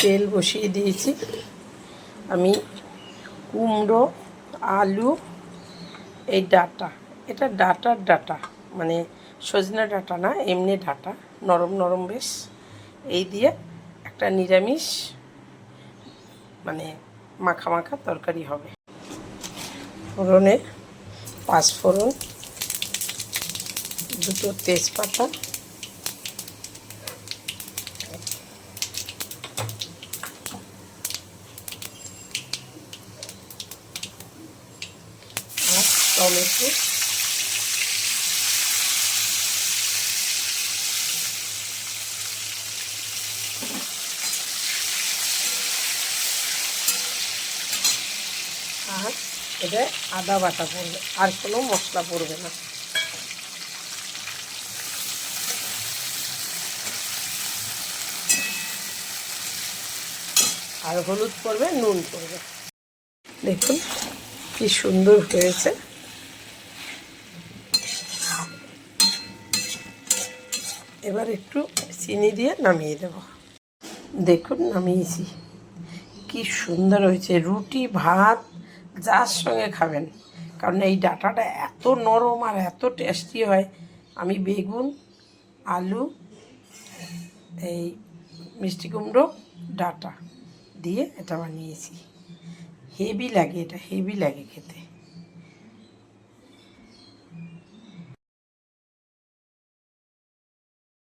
তেল বসিয়ে দিয়েছি। আমি কুমড়ো, আলু, এই ডাঁটা, এটা ডাঁটার ডাঁটা, মানে সজনা ডাঁটা না, এমনি ডাঁটা, নরম নরম বেশ, এই দিয়ে একটা নিরামিষ মানে মাখা মাখা তরকারি হবে। ফোড়নে পাঁচফোড়ন, দুটো তেজপাতা, আর টমেটো, আর এটা আদা বাটা পড়বে, আর কোনো মশলা পড়বে না। আর হলুদ পড়বে, নুন পড়বে। দেখুন কি সুন্দর হয়েছে। এবার একটু চিনি দিয়ে নামিয়ে দেব। দেখুন নামিয়েছি, কি সুন্দর হয়েছে। রুটি ভাত যার সঙ্গে খাবেন, কারণ এই ডাঁটাটা এত নরম আর এত টেস্টি হয়। আমি বেগুন, আলু, এই মিষ্টি কুমড়ো, ডাঁটা দিয়ে এটা বানিয়েছি। হেভি লাগে, এটা হেভি লাগে খেতে।